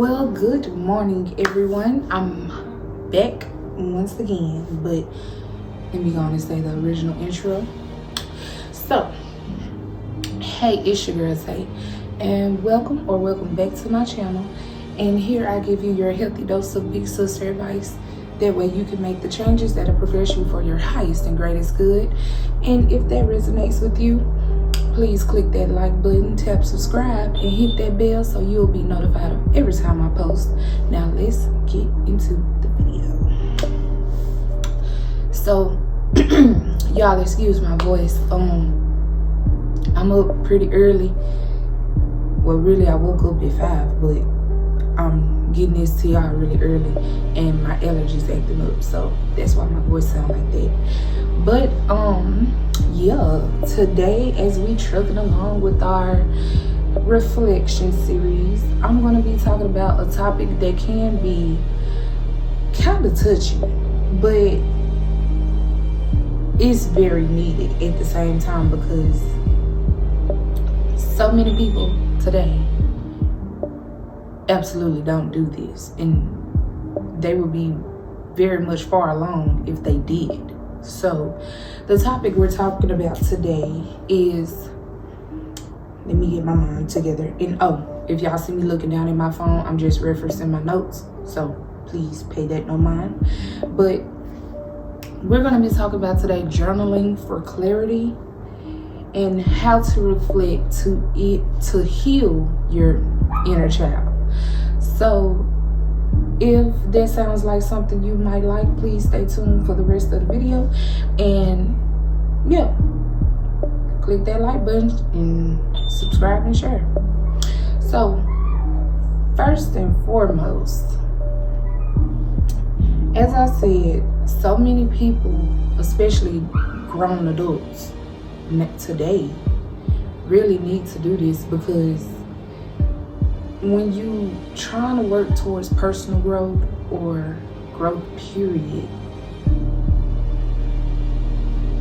Well, good morning, everyone. I'm back once again, but let me go on and say the original intro. So, hey, it's your girl Tay, and welcome back to my channel. And here I give you your healthy dose of big sister advice. That way you can make the changes that'll progress you for your highest and greatest good. And if that resonates with you, please click that like button, tap subscribe, and hit that bell so you'll be notified of every time I post. Now let's get into the video. So, y'all excuse my voice. I'm up pretty early. Well, really I woke up at 5, but I'm getting this to y'all really early and my allergies acting up, so that's why my voice sound like that. But yeah, today as we trucking along with our reflection series, I'm going to be talking about a topic that can be kind of touchy, but it's very needed at the same time, because so many people today absolutely don't do this, and they would be very much far along if they did. So the topic we're talking about today is, let me get my mind together, and if y'all see me looking down at my phone, I'm just referencing my notes, so please pay that no mind. But we're going to be talking about today journaling for clarity and how to reflect to heal your inner child. So if that sounds like something you might like, please stay tuned for the rest of the video. And yeah, click that like button and subscribe and share. So first and foremost, as I said, so many people, especially grown adults today, really need to do this, because when you trying to work towards personal growth or growth period,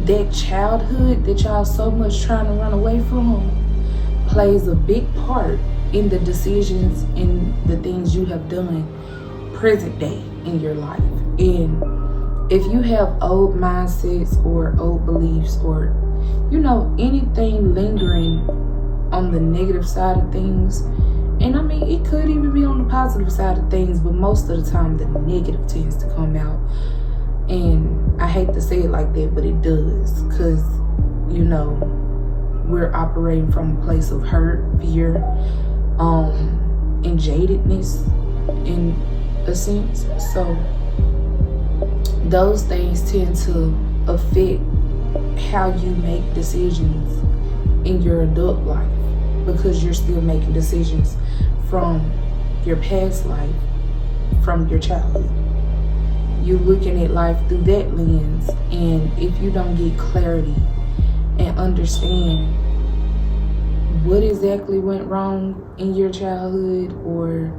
that childhood that y'all so much trying to run away from plays a big part in the decisions and the things you have done present day in your life. And if you have old mindsets or old beliefs, or anything lingering on the negative side of things, and I mean, it could even be on the positive side of things, but most of the time the negative tends to come out. And I hate to say it like that, but it does, because we're operating from a place of hurt, fear, and jadedness in a sense. So those things tend to affect how you make decisions in your adult life, because you're still making decisions from your past life, from your childhood. You're looking at life through that lens, and if you don't get clarity and understand what exactly went wrong in your childhood, or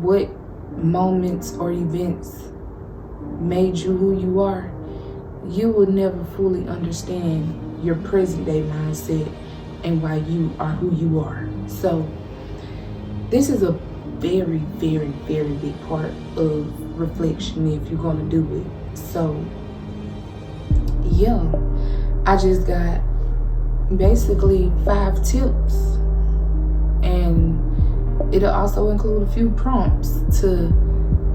what moments or events made you who you are, you will never fully understand your present day mindset and why you are who you are. So this is a very, very, very big part of reflection if you're going to do it. So yeah, I just got basically 5 tips, and it'll also include a few prompts to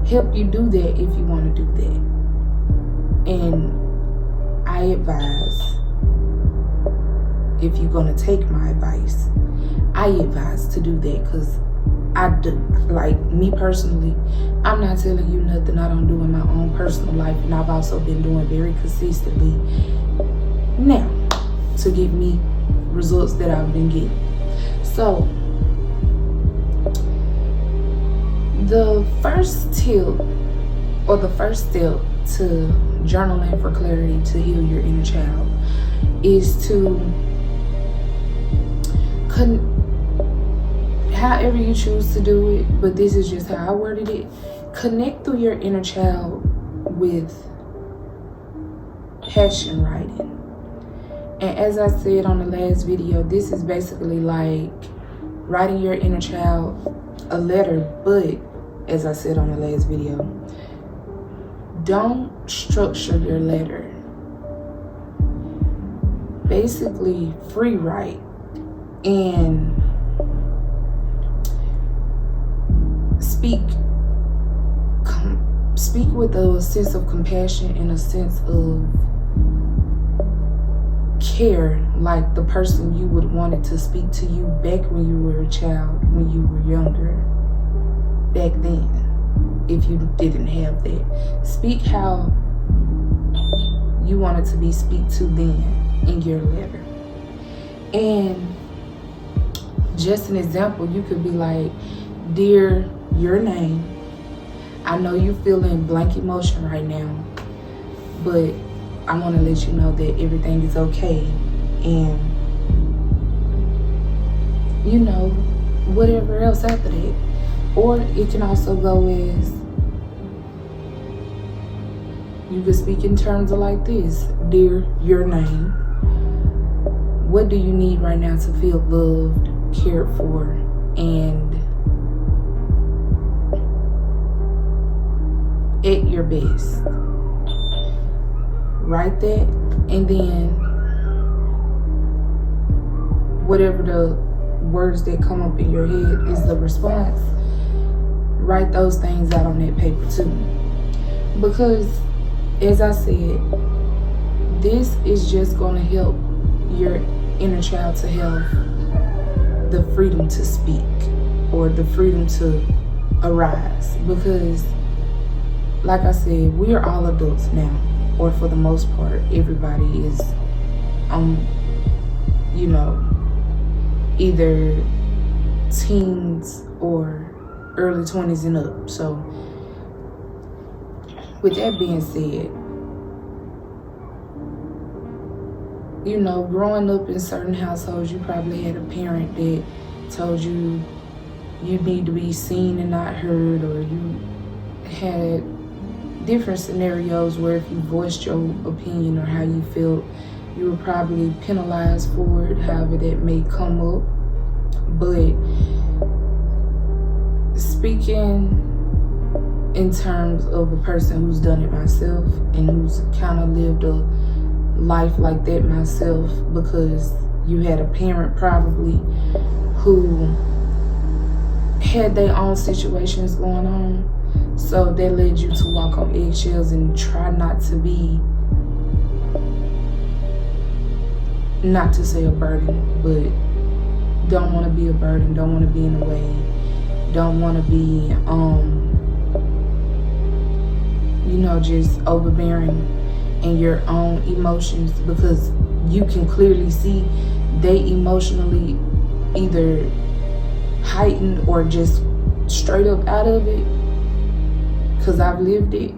help you do that if you want to do that. And I advise, if you're going to take my advice, I advise to do that, because I do. Like, me personally, I'm not telling you nothing I don't do in my own personal life, and I've also been doing very consistently now to get me results that I've been getting. So the first tip, or the first step to journaling for clarity to heal your inner child, is to however you choose to do it, but this is just how I worded it, connect through your inner child with passion writing. And as I said on the last video, this is basically like writing your inner child a letter, but as I said on the last video, don't structure your letter. Basically, free write and speak with a sense of compassion and a sense of care, like the person you would want it to speak to you back when you were a child, when you were younger, back then, if you didn't have that. Speak how you want it to be speak to then in your letter. And just an example, you could be like, dear, your name, I know you're feeling blank emotion right now, but I want to let you know that everything is okay. And, you know, whatever else after that. Or it can also go as, you could speak in terms of like this, dear, your name, what do you need right now to feel loved, cared for, and at your best? Write that, and then whatever the words that come up in your head is the response. Write those things out on that paper too. Because, as I said, this is just going to help your inner child to have the freedom to speak, or the freedom to arise. Because, like I said, we are all adults now, or for the most part, everybody is, you know, either teens or early 20s and up. So, with that being said, you know, growing up in certain households, you probably had a parent that told you you need to be seen and not heard, or you had different scenarios where if you voiced your opinion or how you felt, you were probably penalized for it, however that may come up. But speaking in terms of a person who's done it myself and who's kind of lived a life like that myself, because you had a parent probably who had their own situations going on, so that led you to walk on eggshells and try not to be, not to say a burden, but don't want to be a burden, don't want to be in the way, don't want to be, you know, just overbearing in your own emotions, because you can clearly see they emotionally either heightened or just straight up out of it, because I've lived it.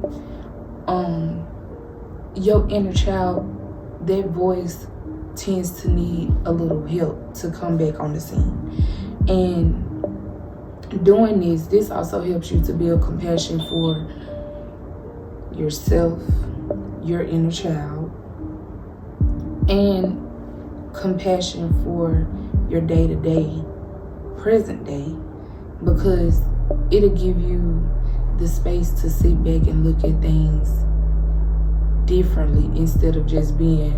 Your inner child, that voice tends to need a little help to come back on the scene. And doing this also helps you to build compassion for yourself, your inner child, and compassion for your day-to-day, present day, because it'll give you the space to sit back and look at things differently instead of just being,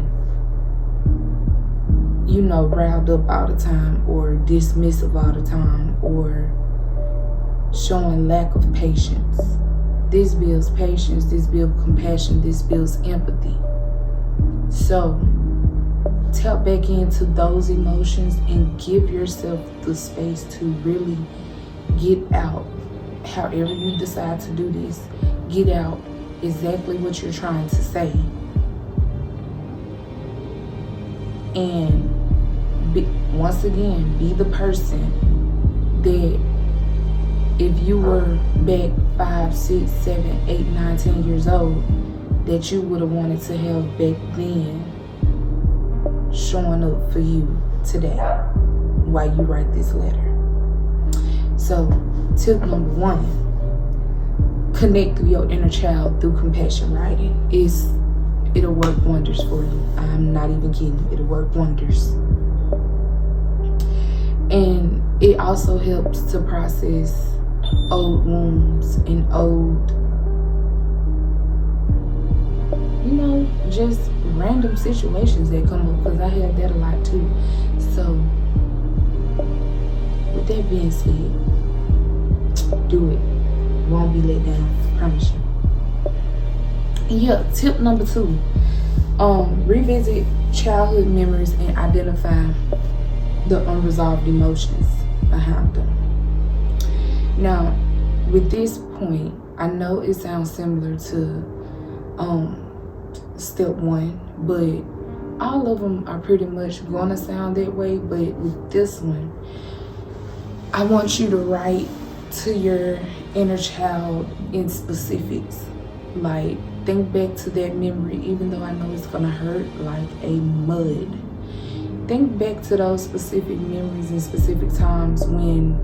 you know, riled up all the time or dismissive all the time or showing lack of patience. This builds patience, this builds compassion, this builds empathy. So tap back into those emotions and give yourself the space to really get out. However you decide to do this, get out exactly what you're trying to say. And once again, be the person that if you were back 5, 6, 7, 8, 9, 10 years old, that you would have wanted to have back then, showing up for you today while you write this letter. So, tip number 1, connect with your inner child through compassion writing. It'll work wonders for you. I'm not even kidding. It'll work wonders. And It also helps to process old wounds and old, just random situations that come up, because I have that a lot too. So with that being said, do it. Won't be let down, I promise you. Yeah, tip number 2, revisit childhood memories and identify the unresolved emotions behind them. Now, with this point, I know it sounds similar to step 1, but all of them are pretty much gonna sound that way. But with this one, I want you to write to your inner child in specifics. Like, think back to that memory, even though I know it's gonna hurt like a mud. Think back to those specific memories and specific times when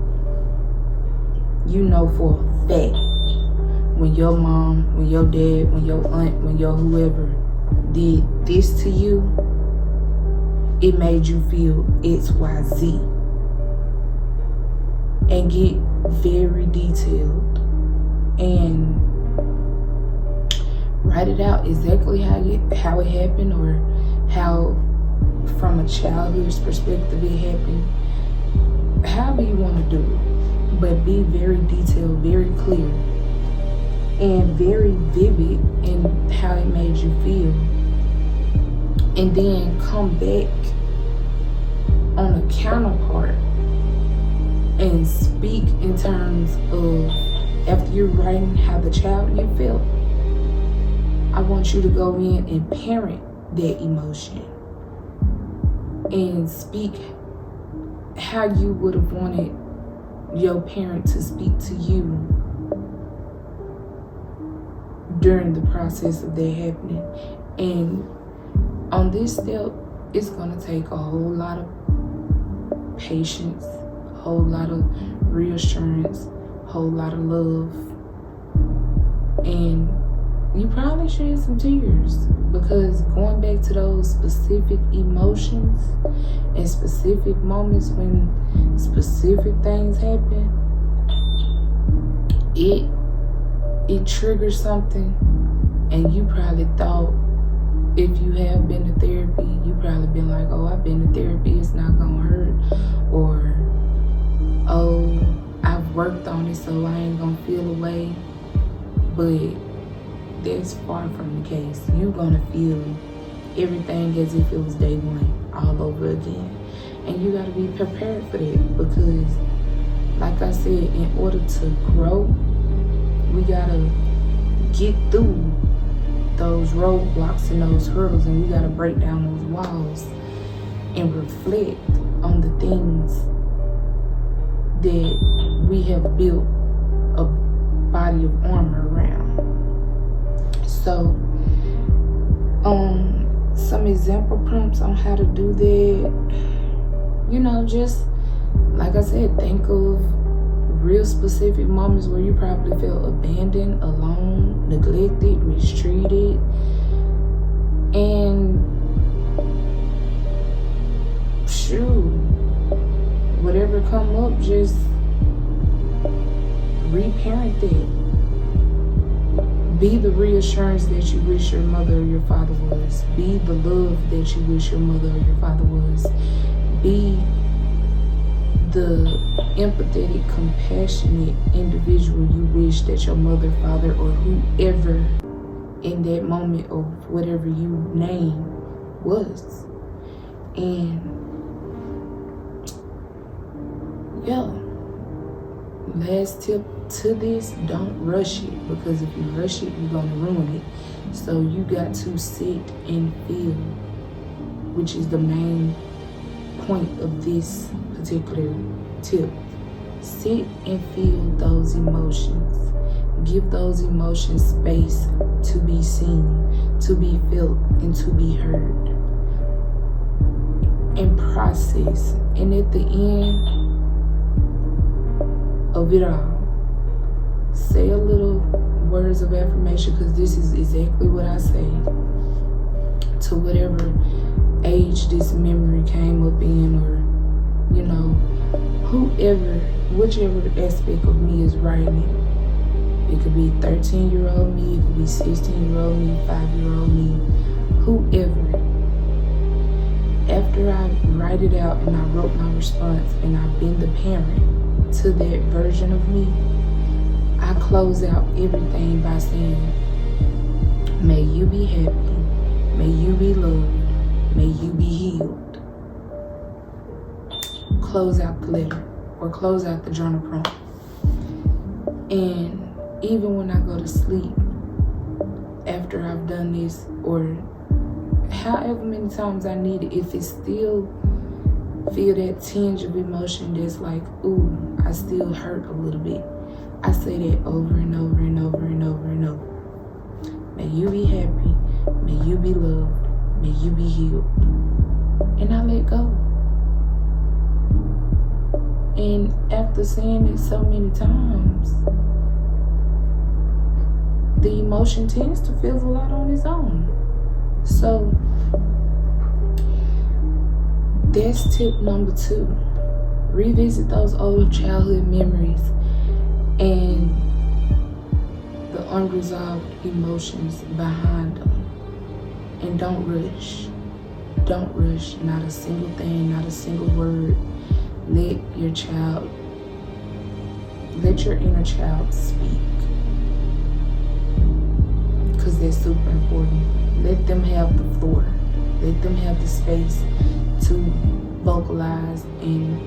you know for a fact, when your mom, when your dad, when your aunt, when your whoever did this to you, it made you feel XYZ. And get very detailed and write it out exactly how it happened, or how from a childhood's perspective it happened. However you want to do it, but be very detailed, very clear, and very vivid in how it made you feel. And then come back on a counterpart and speak in terms of, after you're writing how the child you felt, I want you to go in and parent that emotion and speak how you would have wanted your parent to speak to you during the process of that happening. And on this step, it's gonna take a whole lot of patience, a whole lot of reassurance, a whole lot of love, and you probably shed some tears, because going back to those specific emotions and specific moments when specific things happen, it triggers something. And you probably thought, if you have been to therapy, you probably been like, oh, I've been to therapy, it's not gonna hurt, or oh, I've worked on it, so I ain't gonna feel away. But that's far from the case. You're gonna feel everything as if it was day one all over again. And you gotta be prepared for that, because like I said, in order to grow, we gotta get through those roadblocks and those hurdles, and we gotta break down those walls and reflect on the things that we have built a body of armor around. So, some example prompts on how to do that. Just like I said, think of real specific moments where you probably felt abandoned, alone, neglected, mistreated, and whatever come up, just reparent that. Be the reassurance that you wish your mother or your father was. Be the love that you wish your mother or your father was. Be the empathetic, compassionate individual you wish that your mother, father, or whoever in that moment or whatever you name was. And last tip to this, don't rush it, because if you rush it, you're gonna ruin it. So you got to sit and feel, which is the main point of this particular tip. Sit and feel those emotions. Give those emotions space to be seen, to be felt, and to be heard. And process. And at the end of it all, say a little words of affirmation, because this is exactly what I say to whatever age this memory came up in, or you know, whichever aspect of me is writing it. It could be 13-year-old me, it could be 16-year-old me, 5-year-old me, whoever. After I write it out and I wrote my response and I've been the parent to that version of me, I close out everything by saying, may you be happy, may you be loved, may you be healed. Close out the letter or close out the journal prompt. And even when I go to sleep, after I've done this, or however many times I need it, if it still feel that tinge of emotion that's like, ooh, I still hurt a little bit, I say that over and over and over and over and over. May you be happy, may you be loved, may you be healed. And I let go. And after saying it so many times, the emotion tends to fizzle out on its own. So that's tip number 2. Revisit those old childhood memories and the unresolved emotions behind them. And don't rush. Don't rush. Not a single thing, not a single word. Let your inner child speak. Because that's super important. Let them have the floor. Let them have the space to vocalize and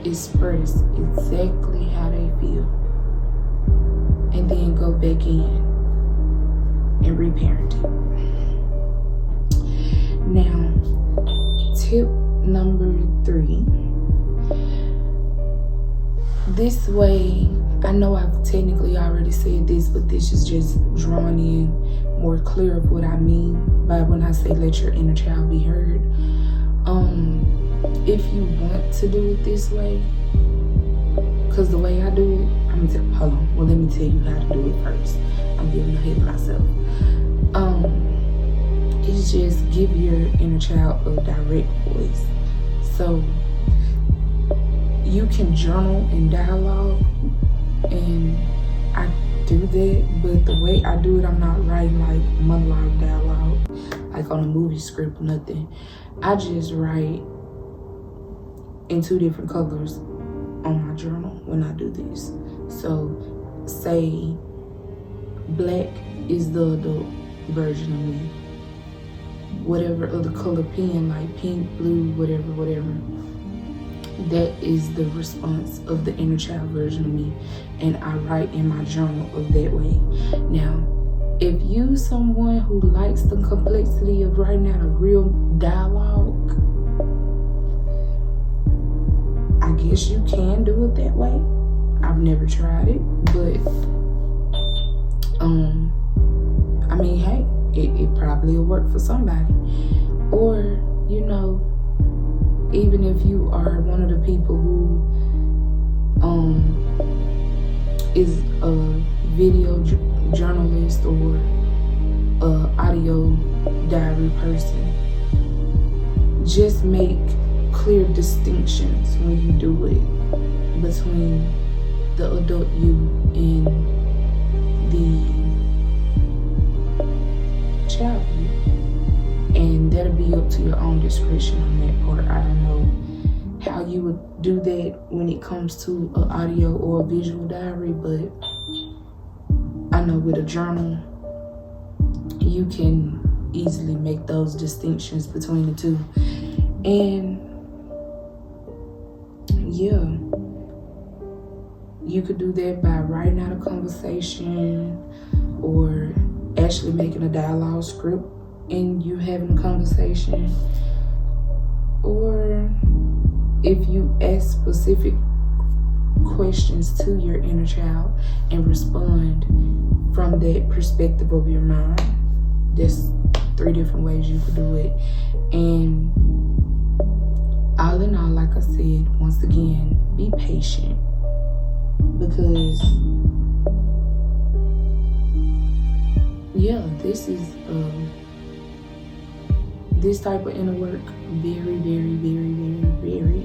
express exactly how they feel. And then go back in and reparent it. Now, tip number 3. This way, I know I've technically already said this, but this is just drawing in more clear of what I mean by when I say let your inner child be heard. If you want to do it this way, because the way I do it, let me tell you how to do it first. I'm getting ahead of myself. It's just give your inner child a direct voice. So you can journal and dialogue, and I do that, but the way I do it, I'm not writing like monologue dialogue, like on a movie script, nothing. I just write in 2 different colors on my journal when I do this. So say black is the adult version of me. Whatever other color pen, like pink, blue, whatever, that is the response of the inner child version of me. And I write in my journal of that way. Now, if you someone who likes the complexity of writing out a real dialogue, I guess you can do it that way. I've never tried it, but hey, it probably will work for somebody. Or, even if you are one of the people who is a video journalist or a audio diary person, just make clear distinctions when you do it between the adult you and the child you. And that'll be up to your own discretion on that part. I don't know how you would do that when it comes to an audio or a visual diary, but I know with a journal, you can easily make those distinctions between the two. And yeah, you could do that by writing out a conversation or actually making a dialogue script and you having a conversation. Or if you ask specific questions to your inner child and respond from that perspective of your mind, there's 3 different ways you could do it. And all in all, like I said, once again, be patient, because this type of inner work very, very, very, very, very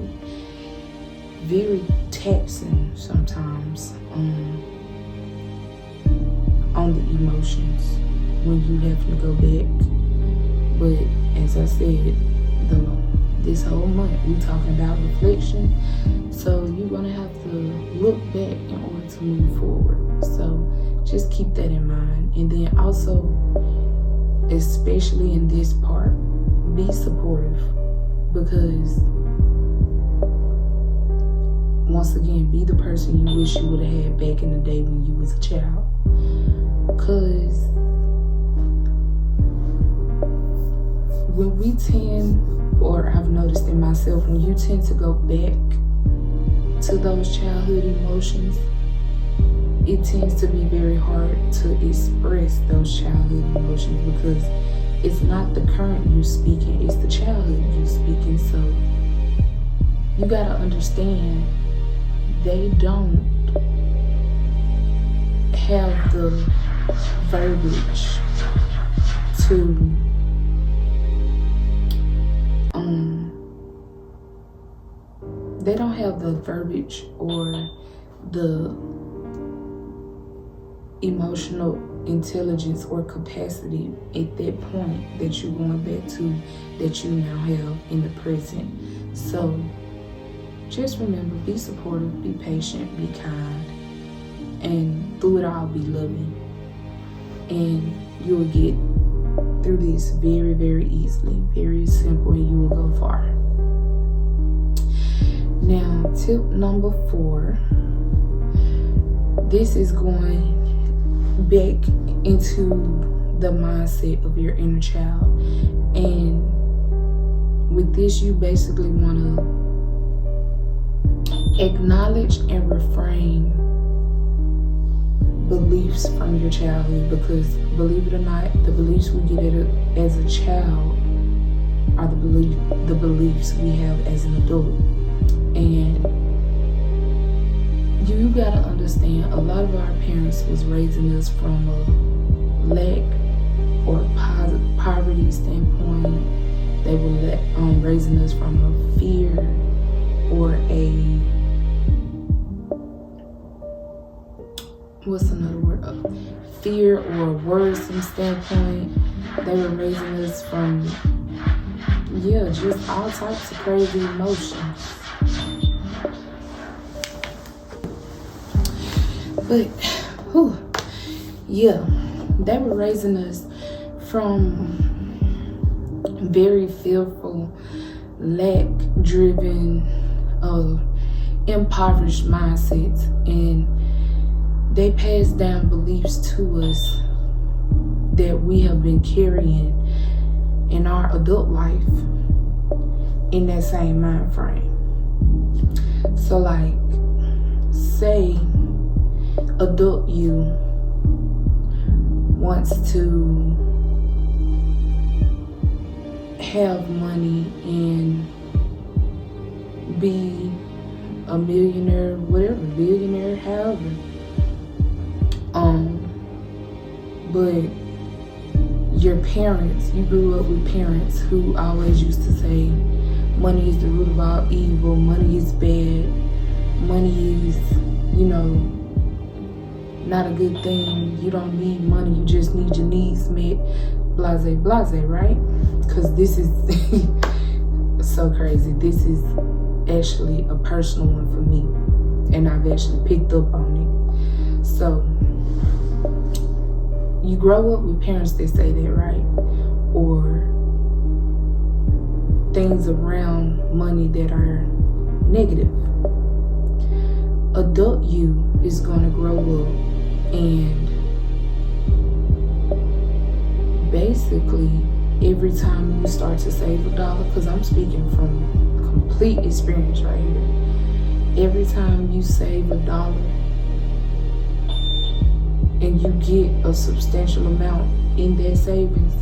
relaxing sometimes on the emotions when you have to go back. But as I said, this whole month we talking about reflection, so you're gonna have to look back in order to move forward. So just keep that in mind. And then also, especially in this part, be supportive, because once again, be the person you wish you would have had back in the day when you was a child. Because when we tend, or I've noticed in myself, when you tend to go back to those childhood emotions, it tends to be very hard to express those childhood emotions, because it's not the current you speaking, it's the childhood you speaking. So you gotta understand, they don't have the verbiage to they don't have the verbiage or the emotional intelligence or capacity at that point that you're going back to, that you now have in the present. So just remember, be supportive, be patient, be kind, and through it all, be loving. And you will get through this very, very easily, very simple, and you will go far. Now, tip number 4, this is going back into the mindset of your inner child. And with this, you basically want to acknowledge and reframe beliefs from your childhood, because believe it or not, the beliefs we get as a child are the beliefs we have as an adult. And you gotta understand, a lot of our parents was raising us from a lack or poverty standpoint. They were raising us from a fear or a fear or worrisome standpoint. They were raising us from just all types of crazy emotions. But they were raising us from very fearful, lack-driven, impoverished mindsets, and they passed down beliefs to us that we have been carrying in our adult life in that same mind frame. So like, say adult you wants to have money and be a millionaire, whatever, billionaire, however. But your parents, you grew up with parents who always used to say, money is the root of all evil, money is bad, money is, not a good thing, you don't need money, you just need your needs met, blase, right? Because this is so crazy. This is actually a personal one for me, and I've actually picked up on it. So you grow up with parents that say that, right? Or things around money that are negative. Adult you is going to grow up and basically every time you start to save $1, because I'm speaking from complete experience right here, every time you save $1 and you get a substantial amount in that savings,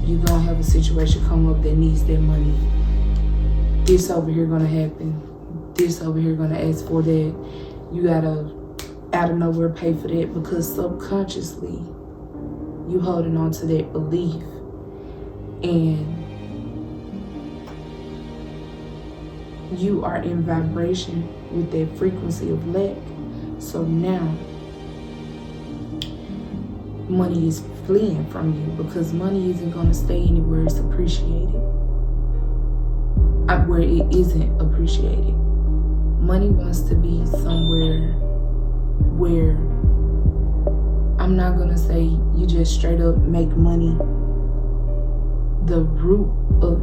you're gonna have a situation come up that needs that money. This over here gonna happen, this over here gonna ask for that. You gotta out of nowhere pay for that, because subconsciously you holding on to that belief. And you are in vibration with that frequency of lack. So now money is fleeing from you because money isn't going to stay anywhere it's appreciated. Where it isn't appreciated. Money wants to be somewhere where I'm not going to say you just straight up make money the root of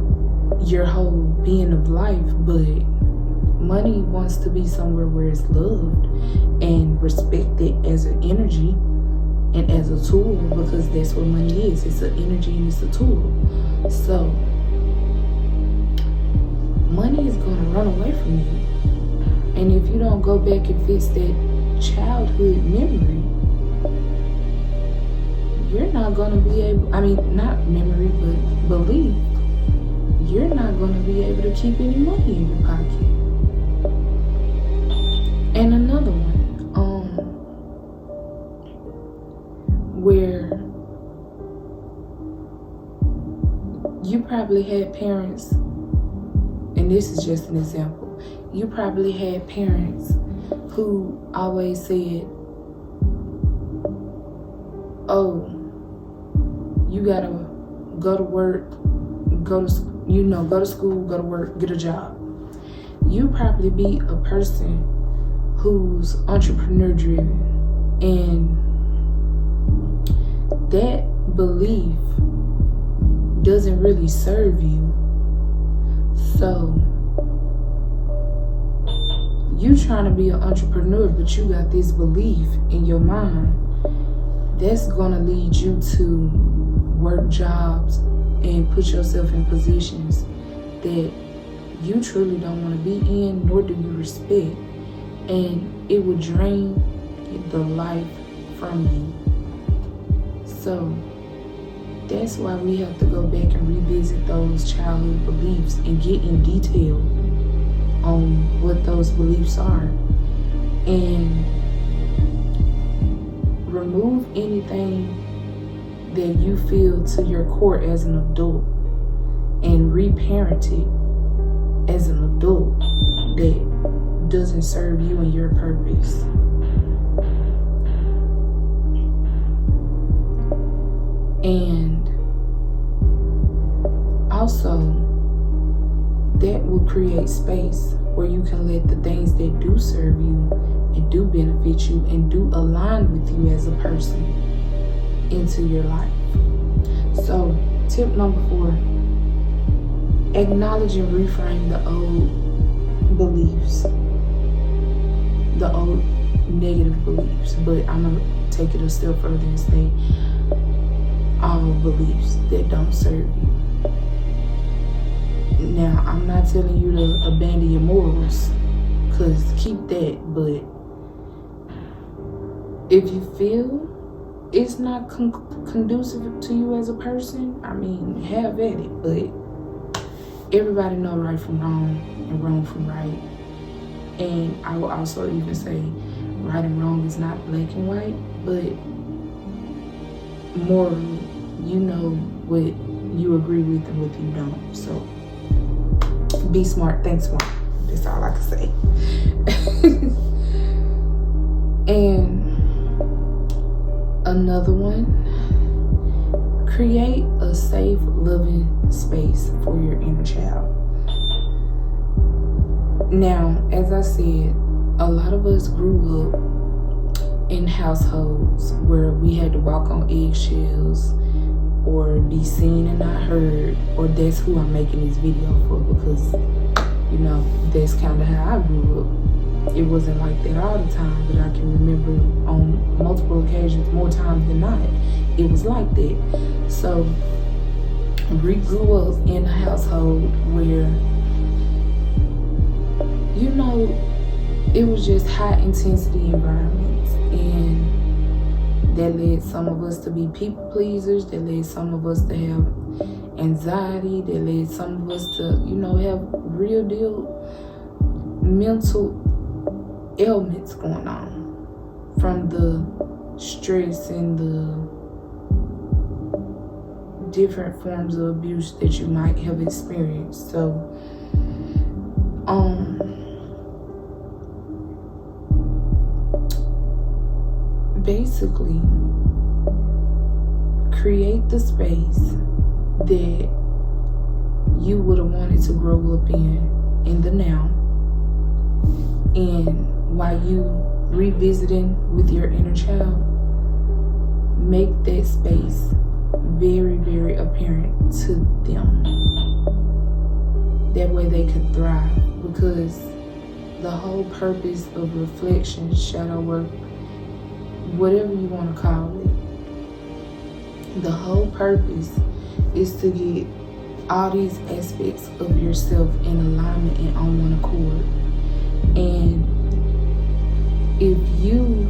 your whole being of life, but money wants to be somewhere where it's loved and respected as an energy and as a tool, because that's what money is. It's an energy and it's a tool. So money is going to run away from you. And if you don't go back and fix that childhood memory, you're not going to be able, not memory, but belief, you're not going to be able to keep any money in your pocket. And another one, where you probably had parents, and this is just an example, you probably had parents who always said, oh, you gotta go to work, go to school, go to work, get a job. You probably be a person who's entrepreneur driven, and that belief doesn't really serve you. So you trying to be an entrepreneur, but you got this belief in your mind that's gonna lead you to work jobs and put yourself in positions that you truly don't want to be in, nor do you respect, and it will drain the life from you. So that's why we have to go back and revisit those childhood beliefs and get in detail on what those beliefs are, and remove anything that you feel to your core as an adult and reparent it as an adult that doesn't serve you and your purpose. And also, that will create space where you can let the things that do serve you and do benefit you and do align with you as a person into your life. So, tip number 4, acknowledge and reframe the old beliefs, the old negative beliefs. But I'm going to take it a step further and say all beliefs that don't serve you. Now, I'm not telling you to abandon your morals, because keep that, but if you feel it's not conducive to you as a person, have at it. But everybody know right from wrong and wrong from right. And I will also even say right and wrong is not black and white, but morally, you know what you agree with and what you don't. So be smart, think smart. That's all I can say. And another one, create a safe, loving space for your inner child. Now, as I said, a lot of us grew up in households where we had to walk on eggshells or be seen and not heard, or that's who I'm making this video for, because, that's kind of how I grew up. It wasn't like that all the time, but I can remember on multiple occasions, more times than not, it was like that. So we grew up in a household where, it was just high intensity environments, and that led some of us to be people pleasers, that led some of us to have anxiety, that led some of us to, have real deal mental ailments going on from the stress and the different forms of abuse that you might have experienced. So Basically, create the space that you would have wanted to grow up in the now. And while you revisiting with your inner child, make that space very, very apparent to them. That way they can thrive, because the whole purpose of reflection, shadow work, whatever you want to call it, the whole purpose is to get all these aspects of yourself in alignment and on one accord. And if you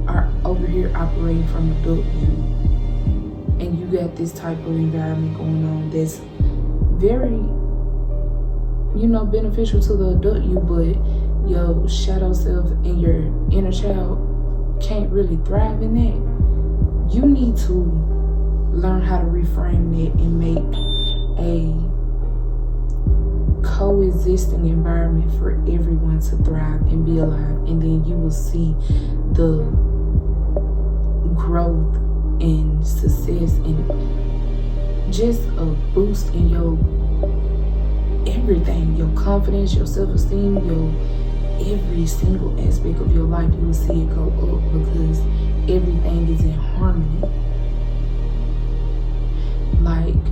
are over here operating from adult you, and you got this type of environment going on that's very, beneficial to the adult you, but your shadow self and your inner child can't really thrive in that, you need to learn how to reframe that and make a coexisting environment for everyone to thrive and be alive. And then you will see the growth and success and just a boost in your everything, your confidence, your self-esteem, your every single aspect of your life. You will see it go up because everything is in harmony. Like,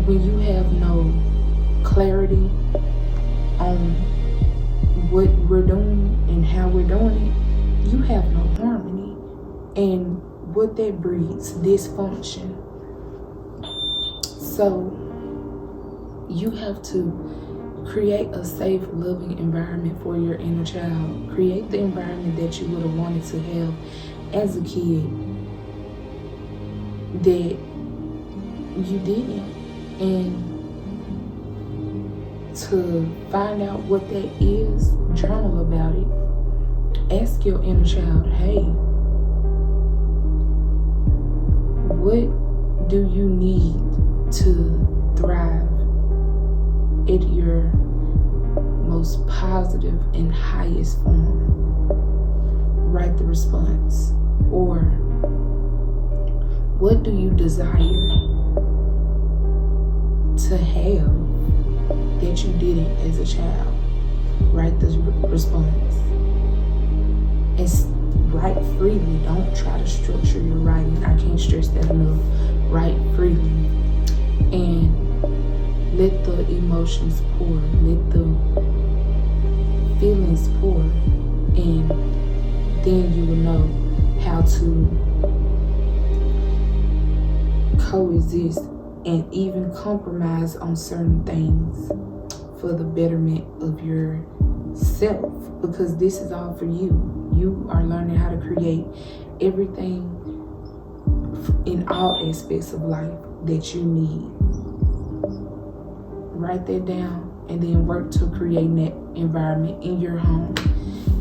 when you have no clarity on what we're doing and how we're doing it, you have no harmony. And what that breeds, dysfunction. So you have to create a safe, loving environment for your inner child. Create the environment that you would have wanted to have as a kid that you didn't. And to find out what that is, journal about it. Ask your inner child, hey, what do you need to thrive at your most positive and highest form? Write the response. Or what do you desire to have that you didn't as a child? Write the response. And write freely. Don't try to structure your writing. I can't stress that enough. Write freely. And let the emotions pour. Let the feelings pour. And then you will know how to coexist and even compromise on certain things for the betterment of yourself, because this is all for you. You are learning how to create everything in all aspects of life that you need. Write that down and then work to create that environment in your home,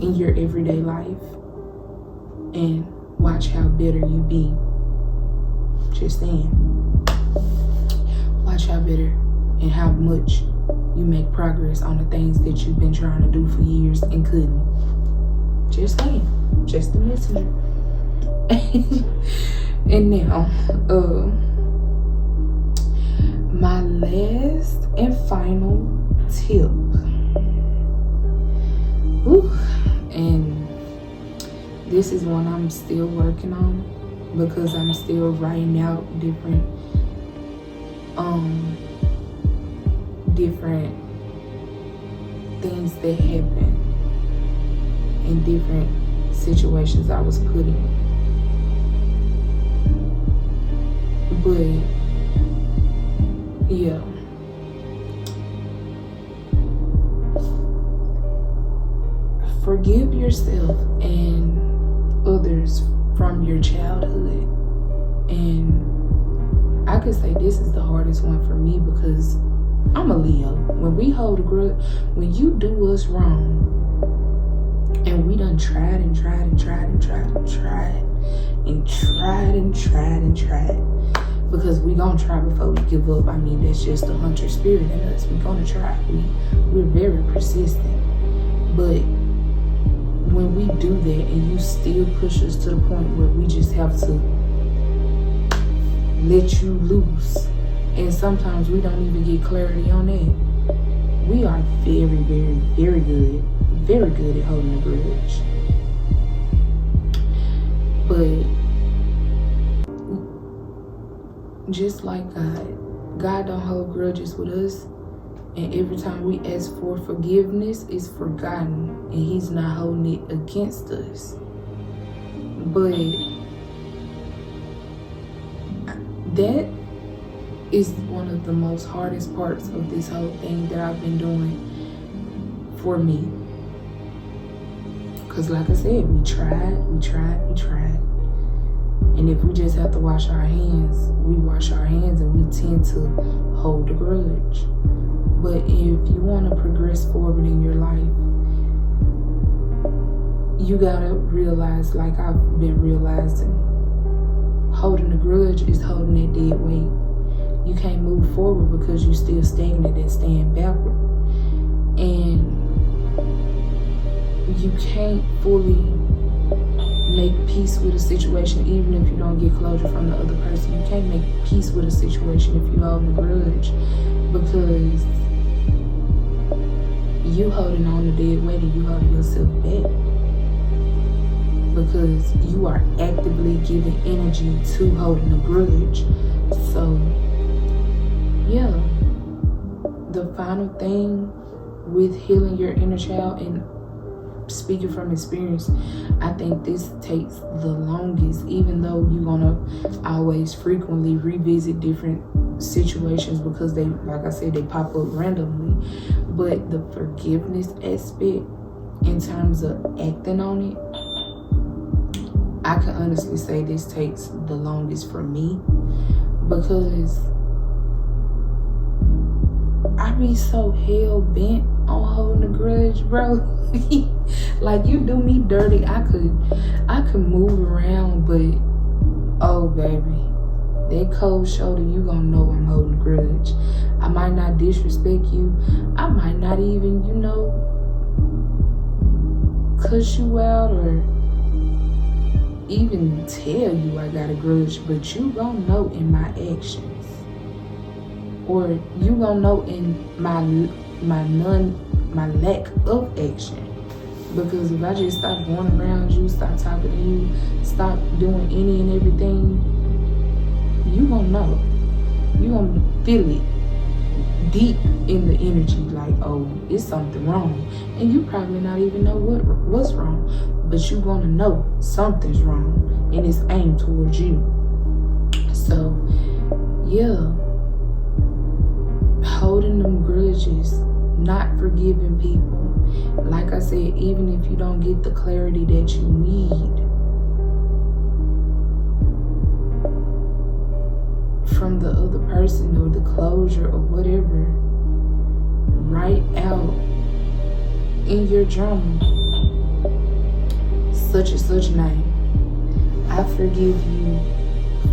in your everyday life, and watch how better you be. Just saying. Watch how better and how much you make progress on the things that you've been trying to do for years and couldn't. Just saying. Just the messenger. And now, my last and final tip. And this is one I'm still working on, because I'm still writing out different things that happen in different situations I was put in. But yeah, forgive yourself and others from your childhood. And I could say this is the hardest one for me, because I'm a Leo. When we hold a grudge, when you do us wrong, and we done tried and tried and tried and tried and tried and tried and tried and tried, because we gonna try before we give up. I mean, that's just the hunter spirit in us. We gonna try. We're very persistent. But when we do that and you still push us to the point where we just have to let you loose, and sometimes we don't even get clarity on that, we are very, very, very good at holding a grudge. But just like God don't hold grudges with us. And every time we ask for forgiveness, it's forgotten. And he's not holding it against us. But that is one of the most hardest parts of this whole thing that I've been doing for me. Because like I said, we tried. And if we just have to wash our hands, we wash our hands and we tend to hold a grudge. But if you want to progress forward in your life, you gotta realize, like I've been realizing, holding a grudge is holding that dead weight. You can't move forward because you're still stagnant and staying backward. And you can't fully make peace with a situation even if you don't get closure from the other person. You can't make peace with a situation if you're holding a grudge, because you holding on to dead weight and you holding yourself back, because you are actively giving energy to holding a grudge. So yeah, the final thing with healing your inner child, and speaking from experience, I think this takes the longest, even though you're gonna always frequently revisit different situations because they, like I said, they pop up randomly. But the forgiveness aspect, in terms of acting on it, I can honestly say this takes the longest for me, because I be so hell bent on holding a grudge, bro. Like, you do me dirty, I could move around, but oh baby, that cold shoulder, you gonna know I'm holding a grudge. I might not disrespect you, I might not even, cuss you out or even tell you I got a grudge, but you gonna know in my actions, or you gonna know in my lack of action. Because if I just stop going around you, stop talking to you, stop doing any and everything, you gonna know. You gonna feel it deep in the energy, like, oh, it's something wrong. And you probably not even know what's wrong, but you gonna know something's wrong, and it's aimed towards you. So yeah, holding them grudges, not forgiving people. Like I said, even if you don't get the clarity that you need from the other person or the closure or whatever, write out in your journal, such and such name, I forgive you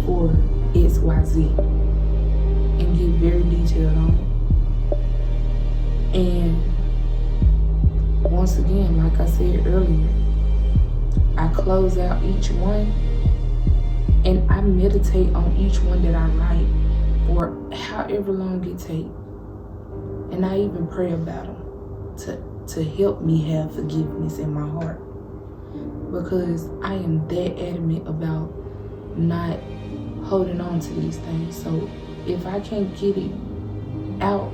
for XYZ, and get very detailed on it. And once again, like I said earlier, I close out each one and I meditate on each one that I write for however long it takes. And I even pray about them to help me have forgiveness in my heart, because I am that adamant about not holding on to these things. So if I can't get it out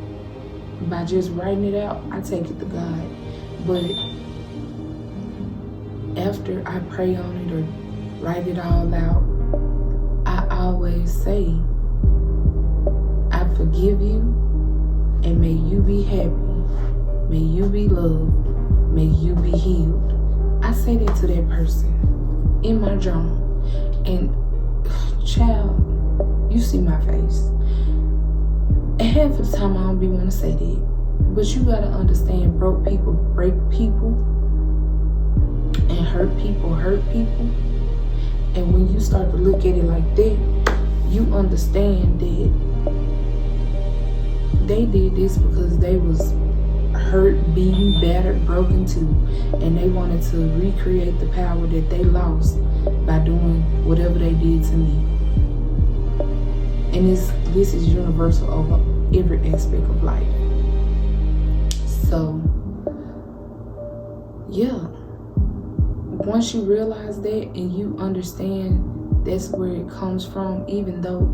by just writing it out, I take it to God. But after I pray on it or write it all out, I always say, I forgive you, and may you be happy, may you be loved, may you be healed. I say that to that person in my journal. And child, you see my face. And half of the time I don't be want to say that. But you gotta understand, broke people break people, and hurt people hurt people. And when you start to look at it like that, you understand that they did this because they was hurt, beaten, battered, broken too, and they wanted to recreate the power that they lost by doing whatever they did to me. And this is universal over every aspect of life. So yeah, once you realize that and you understand that's where it comes from, even though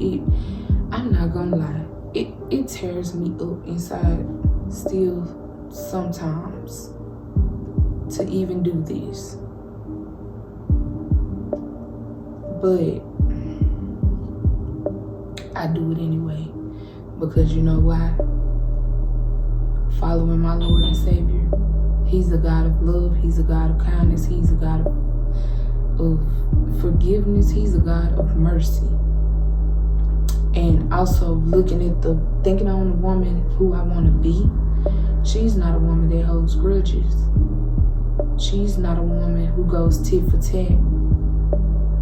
I'm not gonna lie, it tears me up inside still sometimes to even do this. But I do it anyway, because you know why? Following my Lord and Savior. He's a God of love. He's a God of kindness. He's a God of forgiveness. He's a God of mercy. And also thinking on the woman who I want to be. She's not a woman that holds grudges. She's not a woman who goes tit for tat.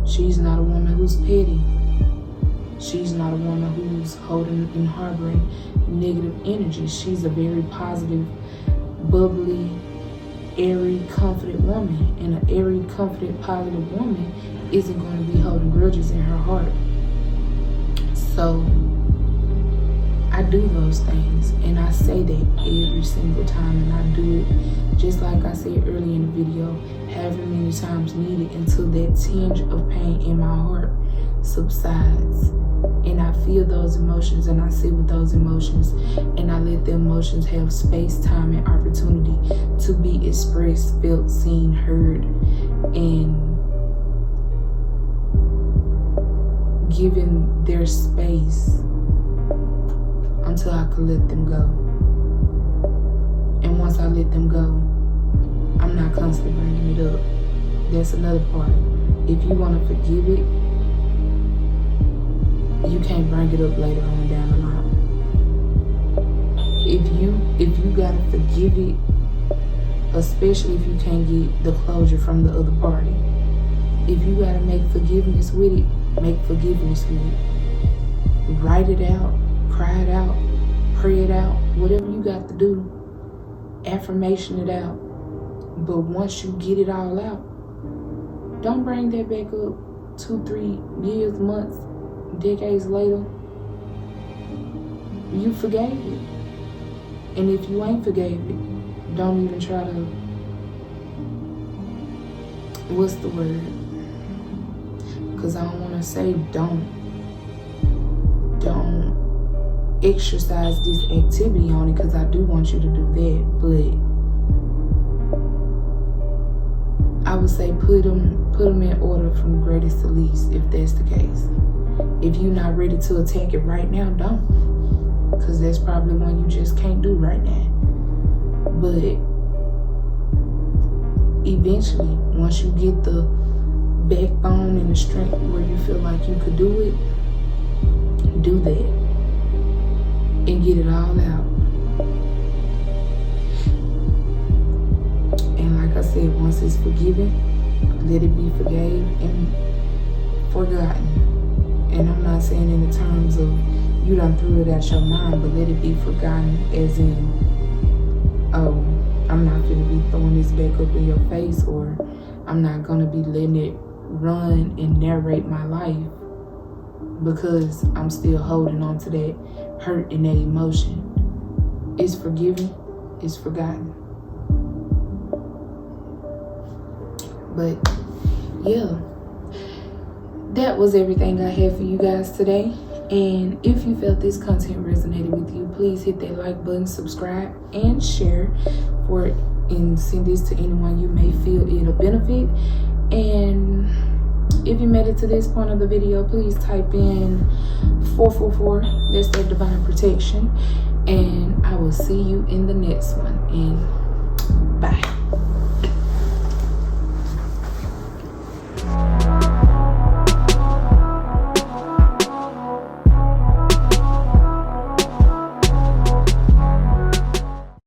She's not a woman who's petty. She's not a woman who's holding and harboring negative energy. She's a very positive, bubbly, airy, confident woman. And an airy, confident, positive woman isn't going to be holding grudges in her heart. So I do those things, and I say that every single time, and I do it just like I said earlier in the video, however many times needed until that tinge of pain in my heart subsides. And I feel those emotions, and I sit with those emotions, and I let the emotions have space, time, and opportunity to be expressed, felt, seen, heard, and given their space until I can let them go. And once I let them go, I'm not constantly bringing it up. That's another part. If you want to forgive it, you can't bring it up later on down the line. If you gotta forgive it, especially if you can't get the closure from the other party, if you gotta make forgiveness with it, make forgiveness with it. Write it out, cry it out, pray it out, whatever you got to do, affirmation it out. But once you get it all out, don't bring that back up 2-3 years, months, decades later. You forgave it. And if you ain't forgave it, don't even try to, what's the word? Because I don't want to say don't exercise this activity on it, because I do want you to do that. But I would say put them in order from greatest to least, if that's the case. If you're not ready to attack it right now, don't. Because that's probably one you just can't do right now. But eventually, once you get the backbone and the strength where you feel like you could do it, do that. And get it all out. And like I said, once it's forgiven, let it be forgave and forgotten. And I'm not saying in the terms of you done threw it out your mind, but let it be forgotten as in, oh, I'm not going to be throwing this back up in your face, or I'm not going to be letting it run and narrate my life because I'm still holding on to that hurt and that emotion. It's forgiven, it's forgotten. But yeah, that was everything I had for you guys today. And if you felt this content resonated with you, please hit that like button, subscribe, and share for it, and send this to anyone you may feel it'll benefit. And if you made it to this point of the video, please type in 444. That's their divine protection. And I will see you in the next one. And bye.